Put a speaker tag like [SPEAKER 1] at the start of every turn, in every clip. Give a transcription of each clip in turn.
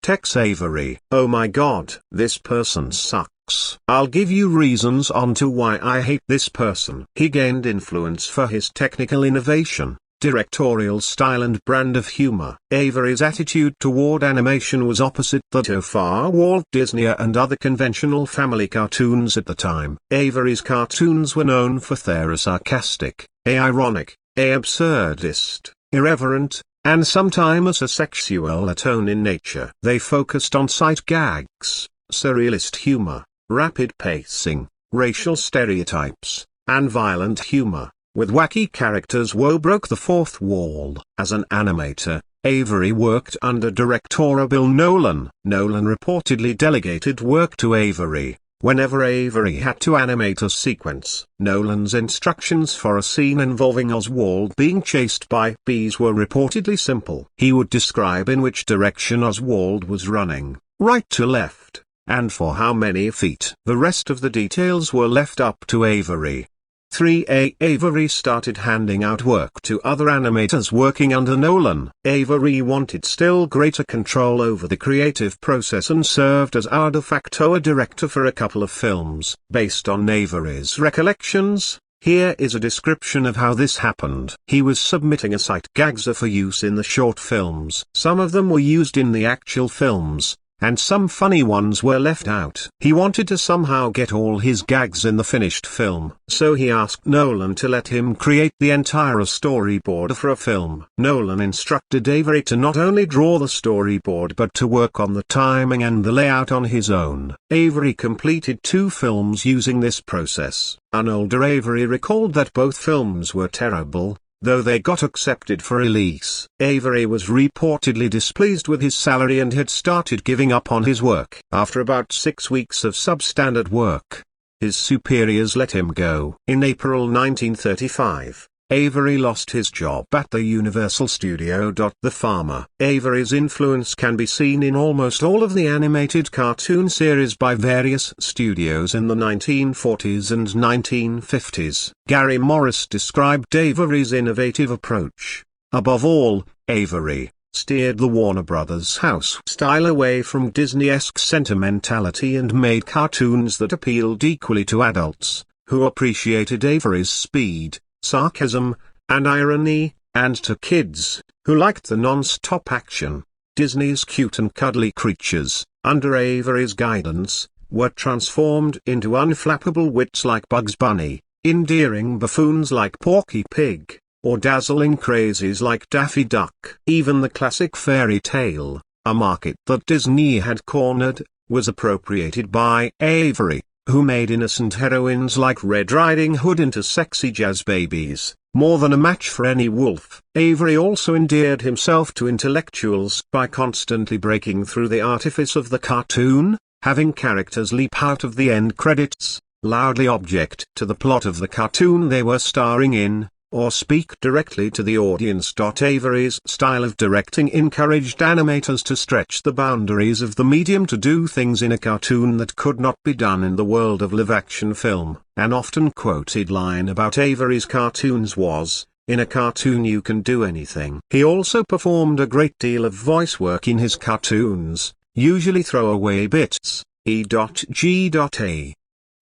[SPEAKER 1] Tex Avery. Oh my god, this person sucks. I'll give you reasons onto why I hate this person. He gained influence for his technical innovation, directorial style and brand of humor. Avery's attitude toward animation was opposite that of Walt Disney and other conventional family cartoons at the time. Avery's cartoons were known for their sarcastic, ironic, absurdist, irreverent, and sometimes a sexual tone in nature. They focused on sight gags, surrealist humor, rapid pacing, racial stereotypes, and violent humor, with wacky characters who broke the fourth wall. As an animator, Avery worked under director Bill Nolan. Nolan reportedly delegated work to Avery. Whenever Avery had to animate a sequence, Nolan's instructions for a scene involving Oswald being chased by bees were reportedly simple. He would describe in which direction Oswald was running, right to left, and for how many feet. The rest of the details were left up to Avery. 3. Avery started handing out work to other animators working under Nolan. Avery wanted still greater control over the creative process and served as our de facto director for a couple of films. Based on Avery's recollections, here is a description of how this happened. He was submitting a sight gags for use in the short films. Some of them were used in the actual films, and some funny ones were left out. He wanted to somehow get all his gags in the finished film, so he asked Nolan to let him create the entire storyboard for a film. Nolan instructed Avery to not only draw the storyboard but to work on the timing and the layout on his own. Avery completed 2 films using this process. An older Avery recalled that both films were terrible, though they got accepted for release. Avery was reportedly displeased with his salary and had started giving up on his work. After about 6 weeks of substandard work, his superiors let him go. In April 1935, Avery lost his job at the Universal Studio. The Farmer. Avery's influence can be seen in almost all of the animated cartoon series by various studios in the 1940s and 1950s. Gary Morris described Avery's innovative approach. Above all, Avery steered the Warner Brothers house style away from Disney-esque sentimentality and made cartoons that appealed equally to adults, who appreciated Avery's speed, sarcasm, and irony, and to kids, who liked the non-stop action. Disney's cute and cuddly creatures, under Avery's guidance, were transformed into unflappable wits like Bugs Bunny, endearing buffoons like Porky Pig, or dazzling crazies like Daffy Duck. Even the classic fairy tale, a market that Disney had cornered, was appropriated by Avery, who made innocent heroines like Red Riding Hood into sexy jazz babies, more than a match for any wolf. Avery also endeared himself to intellectuals by constantly breaking through the artifice of the cartoon, having characters leap out of the end credits, loudly object to the plot of the cartoon they were starring in, or speak directly to the audience. Avery's style of directing encouraged animators to stretch the boundaries of the medium to do things in a cartoon that could not be done in the world of live-action film. An often quoted line about Avery's cartoons was, "In a cartoon you can do anything." He also performed a great deal of voice work in his cartoons, usually throwaway bits. E.G.A.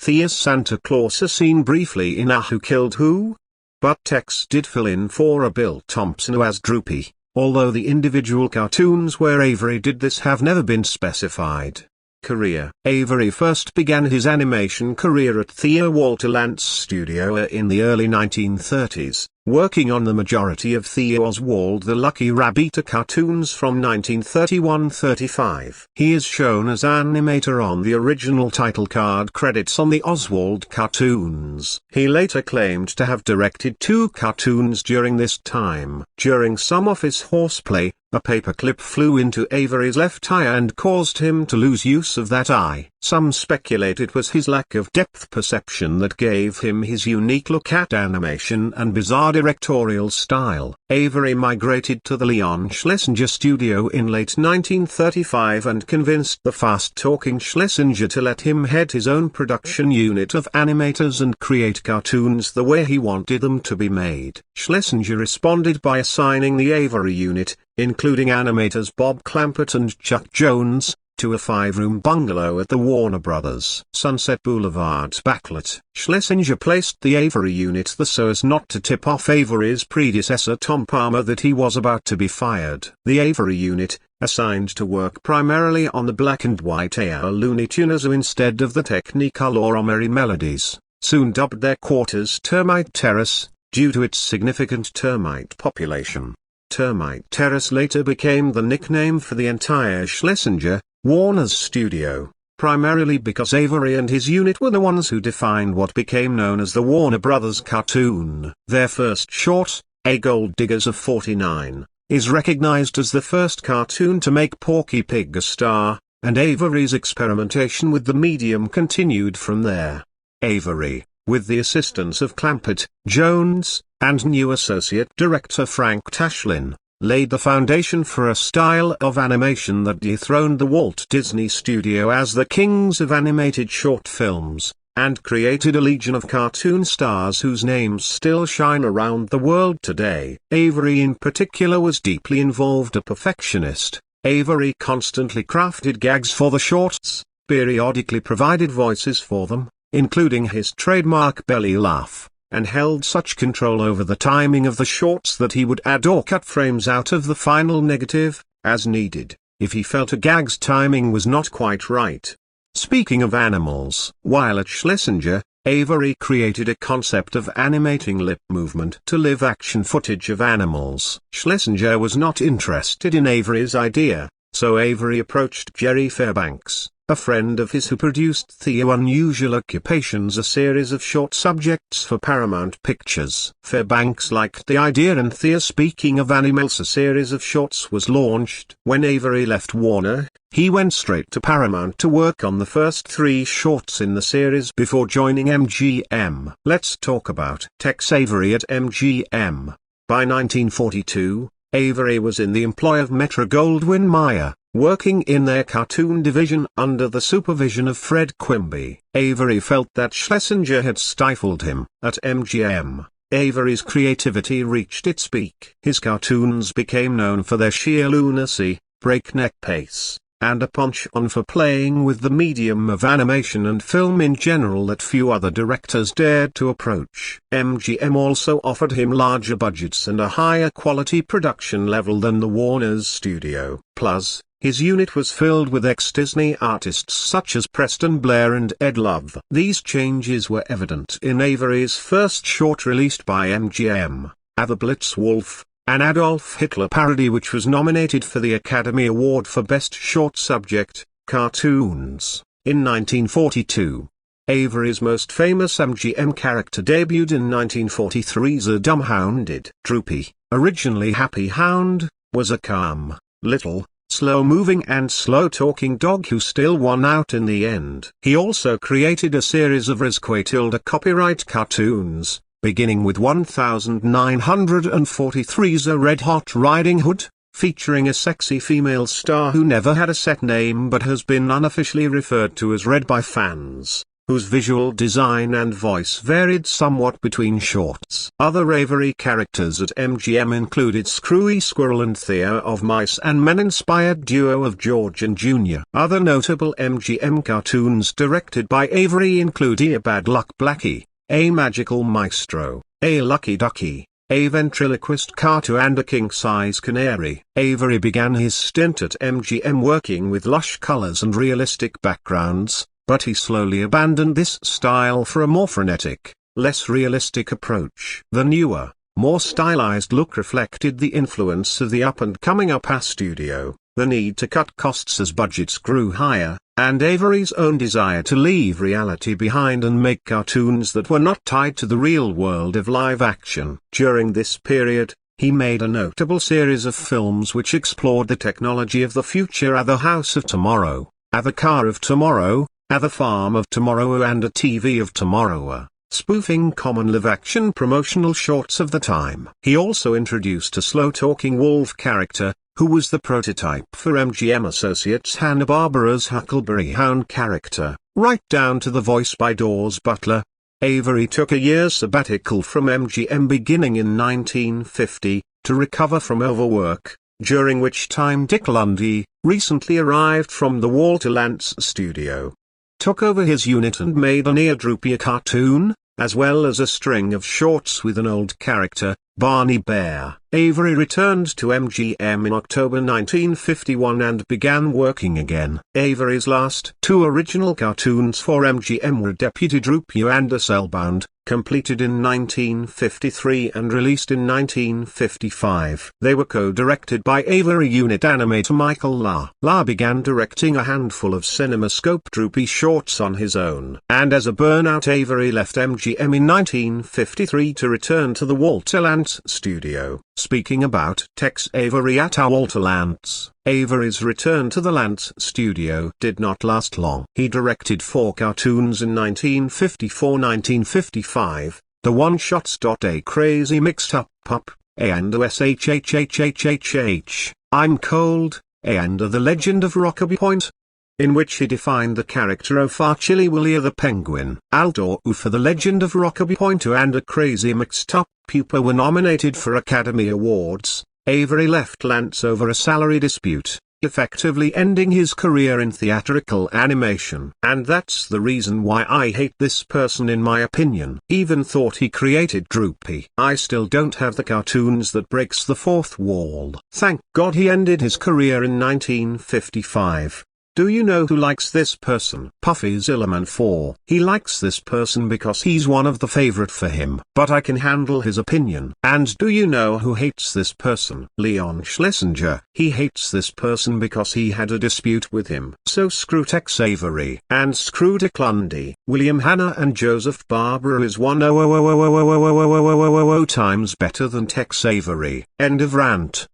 [SPEAKER 1] Thea's Santa Claus are seen briefly in Who Killed Who? But Tex did fill in for a Bill Thompson as Droopy, although the individual cartoons where Avery did this have never been specified. Career. Avery first began his animation career at Thea Walter Lantz Studio in the early 1930s, working on the majority of Thea Oswald the Lucky Rabbit cartoons from 1931-35. He is shown as animator on the original title card credits on the Oswald cartoons. He later claimed to have directed 2 cartoons during this time. During some office horseplay, a paperclip flew into Avery's left eye and caused him to lose use of that eye. Some speculate it was his lack of depth perception that gave him his unique look at animation and bizarre directorial style. Avery migrated to the Leon Schlesinger studio in late 1935 and convinced the fast-talking Schlesinger to let him head his own production unit of animators and create cartoons the way he wanted them to be made. Schlesinger responded by assigning the Avery unit, including animators Bob Clampett and Chuck Jones, to a 5-room bungalow at the Warner Brothers Sunset Boulevard backlit. Schlesinger placed the Avery unit there so as not to tip off Avery's predecessor Tom Palmer that he was about to be fired. The Avery unit, assigned to work primarily on the black and white AR Looney Tunes instead of the Technicolor or Merry Melodies, soon dubbed their quarters Termite Terrace, due to its significant termite population. Termite Terrace later became the nickname for the entire Schlesinger, Warner's studio, primarily because Avery and his unit were the ones who defined what became known as the Warner Brothers cartoon. Their first short, A Gold Diggers of 49, is recognized as the first cartoon to make Porky Pig a star, and Avery's experimentation with the medium continued from there. Avery, with the assistance of Clampett, Jones, and new associate director Frank Tashlin, laid the foundation for a style of animation that dethroned the Walt Disney Studio as the kings of animated short films, and created a legion of cartoon stars whose names still shine around the world today. Avery in particular was deeply involved, a perfectionist. Avery constantly crafted gags for the shorts, periodically provided voices for them, including his trademark belly laugh, and held such control over the timing of the shorts that he would add or cut frames out of the final negative, as needed, if he felt a gag's timing was not quite right. Speaking of animals, while at Schlesinger, Avery created a concept of animating lip movement to live action footage of animals. Schlesinger was not interested in Avery's idea, so Avery approached Jerry Fairbanks, a friend of his who produced The Unusual Occupations, a series of short subjects for Paramount Pictures. Fairbanks liked the idea, and Thea Speaking of Animals, a series of shorts, was launched. When Avery left Warner, he went straight to Paramount to work on the first 3 shorts in the series before joining MGM. Let's talk about Tex Avery at MGM. By 1942, Avery was in the employ of Metro-Goldwyn-Mayer, working in their cartoon division under the supervision of Fred Quimby. Avery felt that Schlesinger had stifled him. At MGM, Avery's creativity reached its peak. His cartoons became known for their sheer lunacy, breakneck pace, and a penchant for playing with the medium of animation and film in general that few other directors dared to approach. MGM also offered him larger budgets and a higher quality production level than the Warner's studio. Plus, his unit was filled with ex-Disney artists such as Preston Blair and Ed Love. These changes were evident in Avery's first short released by MGM, The Blitz Wolf, an Adolf Hitler parody which was nominated for the Academy Award for Best Short Subject, Cartoons. In 1942, Avery's most famous MGM character debuted in 1943's A Dumbhounded. Droopy, originally Happy Hound, was a calm, little, slow-moving and slow-talking dog who still won out in the end. He also created a series of Rizquatilda copyright cartoons, beginning with 1943's A Red Hot Riding Hood, featuring a sexy female star who never had a set name but has been unofficially referred to as Red by fans, whose visual design and voice varied somewhat between shorts. Other Avery characters at MGM included Screwy Squirrel and Thea of Mice and Men-inspired duo of George and Jr. Other notable MGM cartoons directed by Avery include A Bad Luck Blackie, A Magical Maestro, A Lucky Ducky, A Ventriloquist Cartoon and A King-Size Canary. Avery began his stint at MGM working with lush colors and realistic backgrounds, but he slowly abandoned this style for a more frenetic, less realistic approach. The newer, more stylized look reflected the influence of the up-and-coming APA studio, the need to cut costs as budgets grew higher, and Avery's own desire to leave reality behind and make cartoons that were not tied to the real world of live action. During this period, he made a notable series of films which explored the technology of the future: The House of Tomorrow, The Car of Tomorrow, The Farm of Tomorrow and A TV of Tomorrow, spoofing common live-action promotional shorts of the time. He also introduced a slow-talking wolf character, who was the prototype for MGM associates Hanna-Barbera's Huckleberry Hound character, right down to the voice by Daws Butler. Avery took a year's sabbatical from MGM beginning in 1950, to recover from overwork, during which time Dick Lundy, recently arrived from the Walter Lantz studio, took over his unit and made an ear-droopy cartoon, as well as a string of shorts with an old character, Barney Bear. Avery returned to MGM in October 1951 and began working again. Avery's last two original cartoons for MGM were Deputy Droopy and Cellbound, completed in 1953 and released in 1955. They were co-directed by Avery unit animator Michael La. La began directing a handful of CinemaScope Droopy shorts on his own. And as a burnout, Avery left MGM in 1953 to return to the Walter Lantz studio. Speaking about Tex Avery at Walter Lantz, Avery's return to the Lantz studio did not last long. He directed 4 cartoons in 1954-1955, the one-shots. A Crazy Mixed Up Pup, and SHHHHHH, I'm Cold, and The Legend of Rockaby Point, in which he defined the character of Chili Willie the Penguin. Aldo for The Legend of Rockaby Point and A Crazy Mixed Up Pupa were nominated for Academy Awards. Avery left Lantz over a salary dispute, effectively ending his career in theatrical animation. And that's the reason why I hate this person, in my opinion. Even thought he created Droopy. I still don't have the cartoons that breaks the fourth wall. Thank God he ended his career in 1955. Do you know who likes this person? Puffy Zillerman 4. He likes this person because he's one of the favorite for him. But I can handle his opinion. And do you know who hates this person? Leon Schlesinger. He hates this person because he had a dispute with him. So screw Tex Avery. And screw Dick Lundy. William Hanna and Joseph Barbara is 1,000,000 times better than Tex Avery. End of rant.